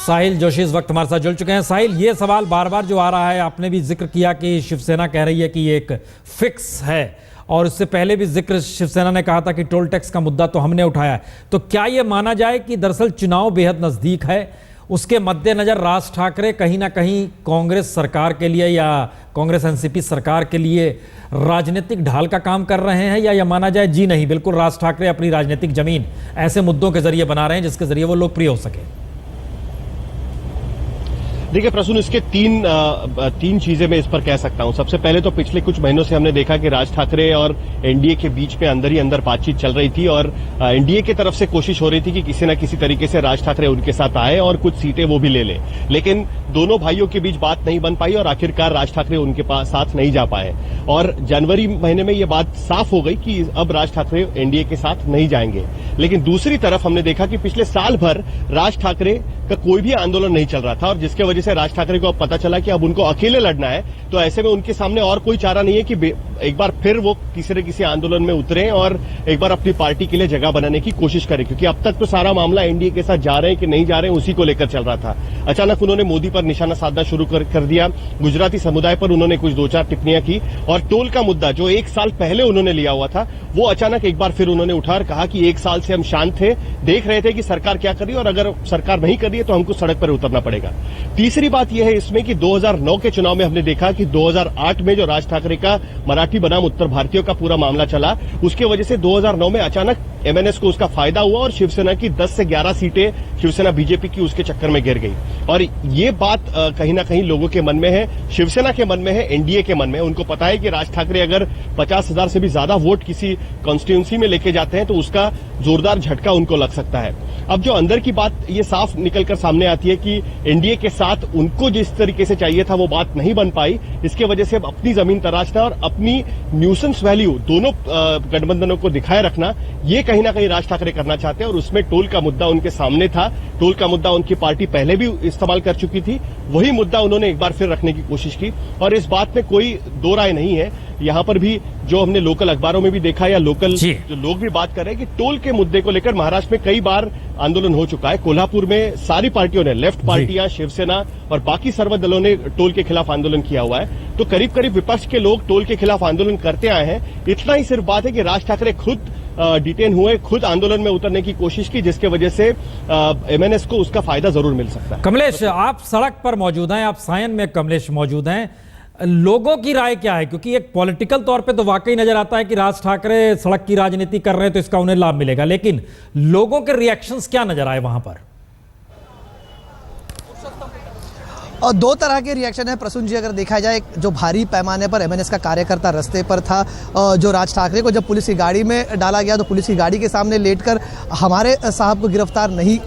साहिल जोशी इस वक्त हमारे साथ जुड़ चुके हैं। साहिल, ये सवाल बार बार जो आ रहा है, आपने भी जिक्र किया कि शिवसेना कह रही है कि ये एक फिक्स है, और इससे पहले भी जिक्र शिवसेना ने कहा था कि टोल टैक्स का मुद्दा तो हमने उठाया है। तो क्या ये माना जाए कि दरअसल चुनाव बेहद नजदीक है, उसके मद्देनजर राज ठाकरे कहीं ना कहीं कांग्रेस सरकार के लिए या कांग्रेस एनसीपी सरकार के लिए राजनीतिक ढाल का काम कर रहे हैं, या यह माना जाए जी नहीं, बिल्कुल राज ठाकरे अपनी राजनीतिक जमीन ऐसे मुद्दों के जरिए बना रहे हैं जिसके जरिए वो लोकप्रिय हो सके? देखिए प्रसून, इसके तीन चीजें मैं इस पर कह सकता हूं। सबसे पहले तो पिछले कुछ महीनों से हमने देखा कि राज ठाकरे और एनडीए के बीच में अंदर ही अंदर बातचीत चल रही थी, और एनडीए की तरफ से कोशिश हो रही थी कि किसी न किसी तरीके से राज ठाकरे उनके साथ आए और कुछ सीटें वो भी ले ले। लेकिन दोनों भाइयों के बीच बात नहीं बन पाई और आखिरकार राज ठाकरे उनके साथ नहीं जा पाए, और जनवरी महीने में ये बात साफ हो गई कि अब राज ठाकरे एनडीए के साथ नहीं जाएंगे। लेकिन दूसरी तरफ हमने देखा कि पिछले साल भर राज ठाकरे का कोई भी आंदोलन नहीं चल रहा था, और जिसके वजह से राज ठाकरे को अब पता चला कि अब उनको अकेले लड़ना है। तो ऐसे में उनके सामने और कोई चारा नहीं है कि एक बार फिर वो किसी न किसी आंदोलन में उतरे और एक बार अपनी पार्टी के लिए जगह बनाने की कोशिश करें, क्योंकि अब तक तो सारा मामला एनडीए के साथ जा रहे हैं कि नहीं जा रहे हैं उसी को लेकर चल रहा था। अचानक उन्होंने मोदी पर निशाना साधना शुरू कर दिया, गुजराती समुदाय पर उन्होंने कुछ 2-4 टिप्पणियां की, और टोल का मुद्दा जो 1 साल पहले उन्होंने लिया हुआ था वो अचानक एक बार फिर उन्होंने उठा और कहा कि 1 साल से हम शांत थे, देख रहे थे कि सरकार क्या कर रही है, और अगर सरकार नहीं कर रही है तो हमको सड़क पर उतरना पड़ेगा। तीसरी बात यह है इसमें कि 2009 के चुनाव में हमने देखा कि 2008 में जो राज ठाकरे का मराठी बनाम उत्तर भारतीयों का पूरा मामला चला, उसके वजह से 2009 में अचानक एमएनएस को उसका फायदा हुआ और शिवसेना की 10 से 11 सीटें शिवसेना बीजेपी की उसके चक्कर में गिर गई। और ये बात कहीं ना कहीं लोगों के मन में है, शिवसेना के मन में है, एनडीए के मन में है। उनको पता है कि राज ठाकरे अगर 50,000 से भी ज्यादा वोट किसी कॉन्स्टिट्यूंसी में लेके जाते हैं तो उसका जोरदार झटका उनको लग सकता है। अब जो अंदर की बात ये साफ निकलकर सामने आती है कि एनडीए के साथ उनको जिस तरीके से चाहिए था वो बात नहीं बन पाई, इसके वजह से अब अपनी जमीन तराशना और अपनी न्यूसेंस वैल्यू दोनों गठबंधनों को दिखाए रखना, ये कहीं ना कहीं राज ठाकरे करना चाहते हैं। और उसमें टोल का मुद्दा उनके सामने था, टोल का मुद्दा उनकी पार्टी पहले भी इस्तेमाल कर चुकी थी, वही मुद्दा उन्होंने एक बार फिर रखने की कोशिश की, और इस बात में कोई दो राय नहीं है। यहां पर भी जो हमने लोकल अखबारों में भी देखा या लोकल जो लोग भी बात कर रहे हैं कि टोल के मुद्दे को लेकर महाराष्ट्र में कई बार आंदोलन हो चुका है। कोल्हापुर में सारी पार्टियों ने, लेफ्ट पार्टियां, शिवसेना और बाकी सर्व दलों ने टोल के खिलाफ आंदोलन किया हुआ है। तो करीब करीब विपक्ष के लोग टोल के खिलाफ आंदोलन करते आए हैं। इतना ही सिर्फ बात है कि राज ठाकरे खुद डिटेन हुए, खुद आंदोलन में उतरने की कोशिश की, जिसके वजह से एमएनएस को उसका फायदा जरूर मिल सकता है। कमलेश, आप सड़क पर मौजूद हैं, आप सायन में कमलेश मौजूद हैं, लोगों की राय क्या है? क्योंकि एक पॉलिटिकल तौर पे तो वाकई नजर आता है कि राज ठाकरे सड़क की राजनीति कर रहे हैं तो इसका उन्हें लाभ मिलेगा, लेकिन लोगों के रिएक्शंस क्या नजर आए वहां पर? और दो तरह के रिएक्शन है प्रसून जी। अगर देखा जाए, जो भारी पैमाने पर एमएनएस का कार्यकर्ता रास्ते पर था, जो राज ठाकरे को जब पुलिस की गाड़ी में डाला गया तो पुलिस की गाड़ी के सामने लेटकर हमारे साहब को गिरफ्तार नहीं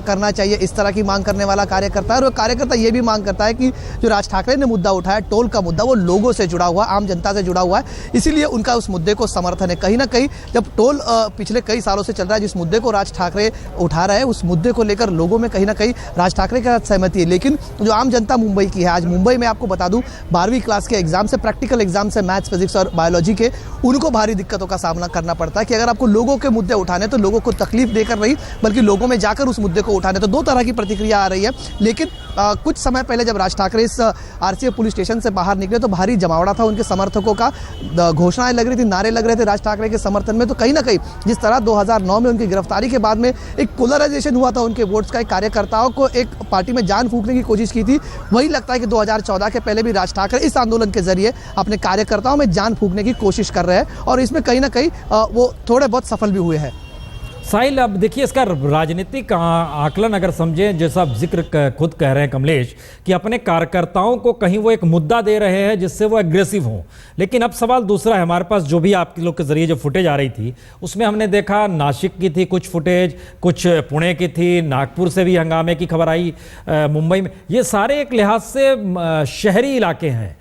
करना चाहिए, इस तरह की मांग करने वाला कार्यकर्ता है। और वो कार्यकर्ता ये भी मांग करता है कि जो राज ठाकरे ने मुद्दा उठाया, टोल का मुद्दा, वो लोगों से जुड़ा हुआ, आम जनता से जुड़ा हुआ है, इसीलिए उनका उस मुद्दे को समर्थन है। कहीं ना कहीं जब टोल पिछले कई सालों से चल रहा है, जिस मुद्दे को राज ठाकरे उठा रहे हैं, उस मुद्दे को लेकर लोगों में कहीं ना कहीं राज ठाकरे के साथ सहमति है। लेकिन जो आम जनता मुंबई की है, आज मुंबई में आपको बता दूं 12वीं क्लास के एग्जाम से, प्रैक्टिकल एग्जाम से, मैथ्स, फिजिक्स और बायोलॉजी के, उनको भारी दिक्कतों का सामना करना पड़ता है कि अगर आपको लोगों के मुद्दे उठाने तो लोगों को तकलीफ देकर नहीं बल्कि लोगों में जाकर उस मुद्दे को उठाने। तो दो तरह की प्रतिक्रिया आ रही है। लेकिन कुछ समय पहले जब राज ठाकरे इस आरसीएफ पुलिस स्टेशन से बाहर निकले तो भारी जमावड़ा था उनके समर्थकों का, घोषणाएं लग रही थी, नारे लग रहे थे राज ठाकरे के समर्थन में। तो कहीं ना कहीं जिस तरह 2009 में उनकी गिरफ्तारी के बाद में एक पोलराइजेशन हुआ था उनके वोट्स का, एक कार्यकर्ताओं को एक पार्टी में जान फूंकने की कोशिश की थी, वही लगता है कि 2014 के पहले भी राज ठाकरे इस आंदोलन के जरिए अपने कार्यकर्ताओं में जान फूंकने की कोशिश कर रहे हैं, और इसमें कहीं ना कहीं वो थोड़े बहुत सफल भी हुए हैं। साहिल, अब देखिए, इसका राजनीतिक आकलन अगर समझें, जैसा आप जिक्र खुद कह रहे हैं कमलेश, कि अपने कार्यकर्ताओं को कहीं वो एक मुद्दा दे रहे हैं जिससे वो एग्रेसिव हों। लेकिन अब सवाल दूसरा है, हमारे पास जो भी आपके लोग के जरिए जो फुटेज आ रही थी उसमें हमने देखा नासिक की थी कुछ फुटेज, कुछ पुणे की थी, नागपुर से भी हंगामे की खबर आई, मुंबई में। ये सारे एक लिहाज से शहरी इलाके हैं।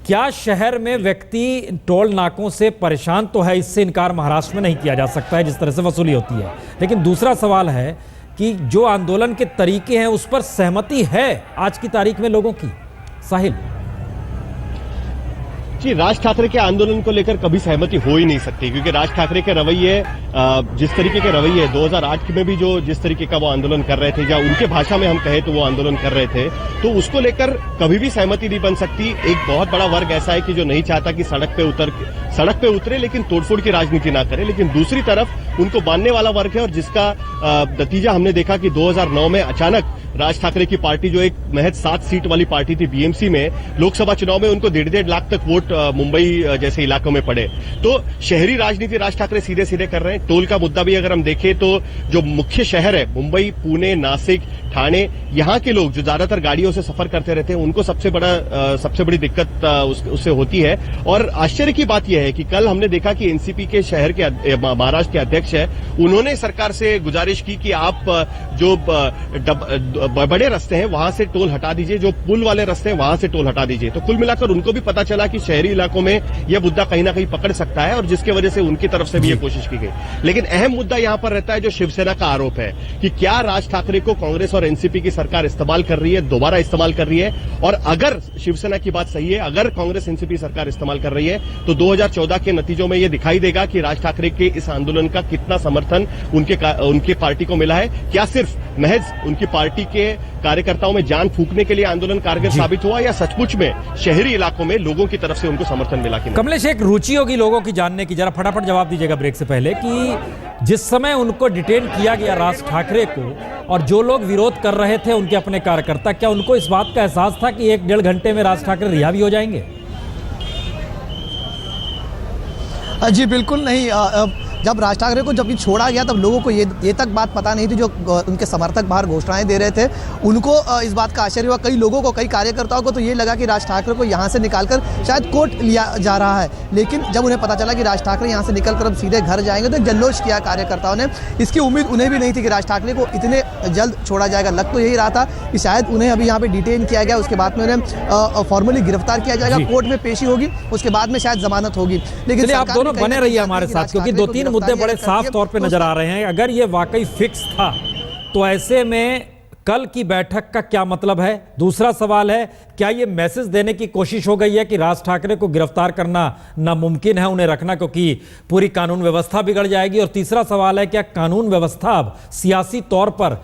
क्या शहर में व्यक्ति टोल नाकों से परेशान तो है, इससे इनकार महाराष्ट्र में नहीं किया जा सकता है जिस तरह से वसूली होती है, लेकिन दूसरा सवाल है कि जो आंदोलन के तरीके हैं उस पर सहमति है आज की तारीख में लोगों की? साहिल, जी, राज ठाकरे के आंदोलन को लेकर कभी सहमति हो ही नहीं सकती, क्योंकि राज ठाकरे के रवैये जिस तरीके के रवैये 2008 में भी जो जिस तरीके का वो आंदोलन कर रहे थे, या उनके भाषा में हम कहें तो वो आंदोलन कर रहे थे, तो उसको लेकर कभी भी सहमति नहीं बन सकती। एक बहुत बड़ा वर्ग ऐसा है कि जो नहीं चाहता कि सड़क पे उतरे लेकिन तोड़फोड़ की राजनीति ना करे, लेकिन दूसरी तरफ उनको बांधने वाला वर्ग है, और जिसका नतीजा हमने देखा कि 2009 में अचानक राज ठाकरे की पार्टी, जो एक महज 7 सीट वाली पार्टी थी बीएमसी में, लोकसभा चुनाव में उनको 1.5 लाख तक वोट मुंबई जैसे इलाकों में पड़े। तो शहरी राजनीति राज ठाकरे सीधे सीधे कर रहे हैं। टोल का मुद्दा भी अगर हम देखें तो जो मुख्य शहर है मुंबई, पुणे, नासिक, ठाणे, यहाँ के लोग जो ज्यादातर गाड़ियों से सफर करते रहते हैं, उनको सबसे बड़ी दिक्कत उससे होती है। और आश्चर्य की बात यह है कि कल हमने देखा कि एनसीपी के शहर के महाराष्ट्र के अध्यक्ष है, उन्होंने सरकार से गुजारिश की कि आप जो बड़े रास्ते हैं वहां से टोल हटा दीजिए, जो पुल वाले रास्ते हैं वहां से टोल हटा दीजिए। तो कुल मिलाकर उनको भी पता चला कि शहरी इलाकों में यह मुद्दा कहीं ना कहीं पकड़ सकता है, और जिसकी वजह से उनकी तरफ से भी यह कोशिश की गई। लेकिन अहम मुद्दा यहां पर रहता है जो शिवसेना का आरोप है कि क्या राज ठाकरे को कांग्रेस और एनसीपी की सरकार इस्तेमाल कर रही है, दोबारा इस्तेमाल कर रही है। और अगर शिवसेना की बात सही है, अगर कांग्रेस एनसीपी सरकार इस्तेमाल कर रही है, तो 2014 के नतीजों में यह दिखाई देगा कि राज ठाकरे के इस आंदोलन का कितना समर्थन उनके पार्टी को मिला है। क्या सिर्फ महज उनकी पार्टी के कार्यकर्ताओं में जान फूंकने के लिए आंदोलन कारगर साबित हुआ, या सचमुच में शहरी इलाकों में लोगों की तरफ से उनको समर्थन मिला कि नहीं? कमलेश, एक रुचि होगी लोगों की जानने की, जरा फटाफट जवाब दीजिएगा ब्रेक से पहले, कि जिस समय उनको डिटेन किया गया राज ठाकरे को, और जो लोग विरोध कर रहे थे उनके अपने कार्यकर्ता, क्या उनको इस बात का एहसास था कि 1-1.5 घंटे में राज ठाकरे रिहा भी हो जाएंगे? जी बिल्कुल नहीं। जब राज ठाकरे को जब भी छोड़ा गया तब लोगों को ये तक बात पता नहीं थी, जो उनके समर्थक बाहर घोषणाएं दे रहे थे उनको इस बात का आश्चर्य हुआ। कई लोगों को, कई कार्यकर्ताओं को तो ये लगा कि राज ठाकरे को यहाँ से निकालकर शायद कोर्ट लिया जा रहा है, लेकिन जब उन्हें पता चला कि राज ठाकरे यहाँ से निकलकर अब सीधे घर जाएंगे तो एक जल्लोष किया कार्यकर्ताओं ने। इसकी उम्मीद उन्हें भी नहीं थी कि राज ठाकरे को इतने जल्द छोड़ा जाएगा। लग तो यही रहा था कि शायद उन्हें अभी यहाँ पे डिटेन किया गया, उसके बाद में उन्हें फॉर्मली गिरफ्तार किया जाएगा, कोर्ट में पेशी होगी, उसके बाद में शायद जमानत होगी। लेकिन आप दोनों बने रहिए हमारे साथ, क्योंकि 2-3 मुद्दे बड़े साफ तौर पे नजर आ रहे हैं। अगर ये वाकई फिक्स था तो ऐसे में कल की बैठक का क्या मतलब है? दूसरा सवाल है, क्या ये मैसेज देने की कोशिश हो गई है कि राज ठाकरे को गिरफ्तार करना नामुमकिन है उन्हें रखना, क्योंकि पूरी कानून व्यवस्था बिगड़ जाएगी? और तीसरा सवाल है, क्या कानून व्यवस्था अब सियासी तौर पर,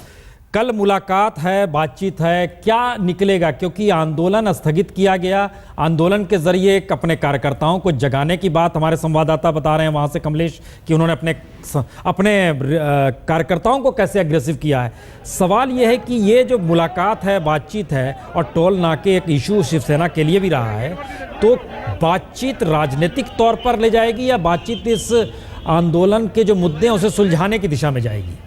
कल मुलाकात है, बातचीत है, क्या निकलेगा? क्योंकि आंदोलन स्थगित किया गया, आंदोलन के जरिए अपने कार्यकर्ताओं को जगाने की बात हमारे संवाददाता बता रहे हैं वहां से कमलेश, कि उन्होंने अपने कार्यकर्ताओं को कैसे अग्रेसिव किया है। सवाल यह है कि ये जो मुलाकात है, बातचीत है, और टोल नाके एक इशू शिवसेना के लिए भी रहा है, तो बातचीत राजनीतिक तौर पर ले जाएगी, या बातचीत इस आंदोलन के जो मुद्दे हैं उसे सुलझाने की दिशा में जाएगी?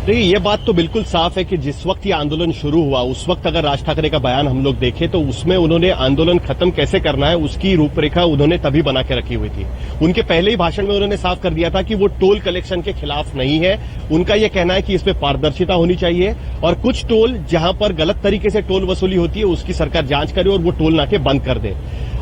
देखिए, ये बात तो बिल्कुल साफ है कि जिस वक्त ये आंदोलन शुरू हुआ उस वक्त अगर राज ठाकरे का बयान हम लोग देखें तो उसमें उन्होंने आंदोलन खत्म कैसे करना है उसकी रूपरेखा उन्होंने तभी बना के रखी हुई थी। उनके पहले ही भाषण में उन्होंने साफ कर दिया था कि वो टोल कलेक्शन के खिलाफ नहीं है। उनका यह कहना है कि इसमें पारदर्शिता होनी चाहिए, और कुछ टोल जहां पर गलत तरीके से टोल वसूली होती है उसकी सरकार जांच करे और वो टोल नाके बंद कर दे।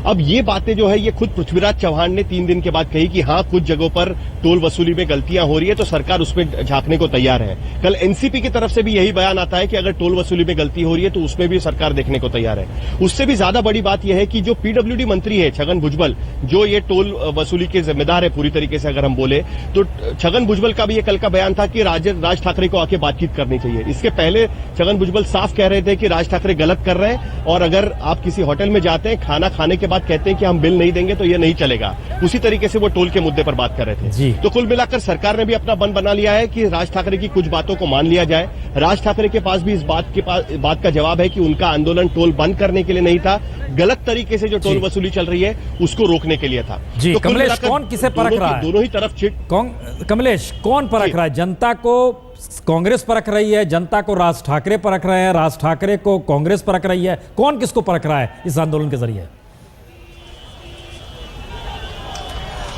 अब ये बातें जो है ये खुद पृथ्वीराज चौहान ने 3 दिन के बाद कही कि हाँ, कुछ जगहों पर टोल वसूली में गलतियां हो रही है तो सरकार उसमें झांकने को तैयार है। कल एनसीपी की तरफ से भी यही बयान आता है कि अगर टोल वसूली में गलती हो रही है तो उसमें भी सरकार देखने को तैयार है। उससे भी ज्यादा बड़ी बात यह है कि जो पीडब्ल्यूडी मंत्री है छगन भुजबल, जो ये टोल वसूली के जिम्मेदार है पूरी तरीके से अगर हम बोले, तो छगन भुजबल का भी ये कल का बयान था कि राज ठाकरे को आके बातचीत करनी चाहिए। इसके पहले छगन भुजबल साफ कह रहे थे कि राज ठाकरे गलत कर रहे हैं, और अगर आप किसी होटल में जाते हैं, खाना खाने के बाद कहते हैं कि हम बिल नहीं देंगे तो ये नहीं चलेगा, उसी तरीके से वो टोल के मुद्दे पर बात कर रहे थे। तो कुल मिलाकर सरकार ने भी अपना मन बना लिया है कि राज ठाकरे की कुछ बातों को मान लिया जाए। राज ठाकरे के पास भी इस बात का जवाब है कि उनका आंदोलन टोल बंद करने के लिए नहीं था, गलत तरीके से जो टोल वसूली चल रही है उसको रोकने के लिए था। जी, तो कमलेश, कौन किसे परख रहा है? दोनों ही तरफ कमलेश, कौन परख रहा है? जनता को कांग्रेस परख रही है, जनता को राज ठाकरे परख रहे हैं, राज ठाकरे को कांग्रेस परख रही है? कौन किसको परख रहा है इस आंदोलन के जरिए?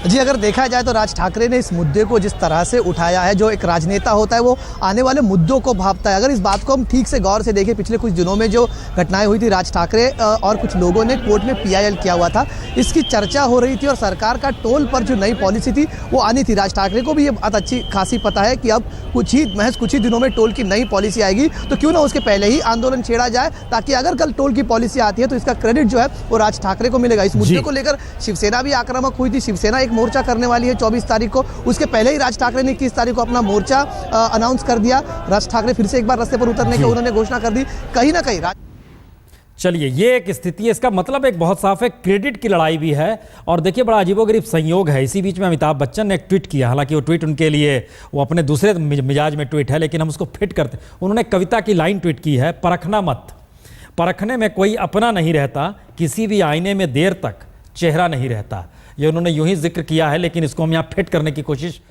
जी, अगर देखा जाए तो राज ठाकरे ने इस मुद्दे को जिस तरह से उठाया है, जो एक राजनेता होता है वो आने वाले मुद्दों को भांपता है। अगर इस बात को हम ठीक से गौर से देखें, पिछले कुछ दिनों में जो घटनाएं हुई थी, राज ठाकरे और कुछ लोगों ने कोर्ट में पीआईएल किया हुआ था, इसकी चर्चा हो रही थी और सरकार का टोल पर जो नई पॉलिसी थी वो आनी थी। राज ठाकरे को भी ये बात अच्छी खासी पता है कि अब महज कुछ ही दिनों में टोल की नई पॉलिसी आएगी, तो क्यों ना उसके पहले ही आंदोलन छेड़ा जाए, ताकि अगर कल टोल की पॉलिसी आती है तो इसका क्रेडिट जो है वो राज ठाकरे को मिलेगा। इस मुद्दे को लेकर शिवसेना भी आक्रामक हुई थी। शिवसेना एक मोर्चा करने वाली है 24 तारीख को। उसके पहले ही राज ठाकरे ने 21 तारीख को अपना मोर्चा अनाउंस कर दिया। राज ठाकरे फिर से एक बार रास्ते पर उतरने की उन्होंने घोषणा कर दी। कहीं ना कहीं चलिए, ये एक स्थिति है, इसका मतलब एक बहुत साफ है, क्रेडिट की लड़ाई भी है। और देखिए, बड़ा अजीबोगरीब संयोग है। इसी बीच में अमिताभ बच्चन ने एक ट्वीट किया, हालांकि वो ट्वीट उनके लिए वो अपने दूसरे मिजाज में ट्वीट है, लेकिन हम उसको फिट करते। उन्होंने कविता की लाइन ट्वीट की है, परखना मत, परखने में कोई अपना नहीं रहता, किसी भी आईने में देर तक चेहरा नहीं रहता। ये उन्होंने यूं ही जिक्र किया है, लेकिन इसको हम यहाँ फिट करने की कोशिश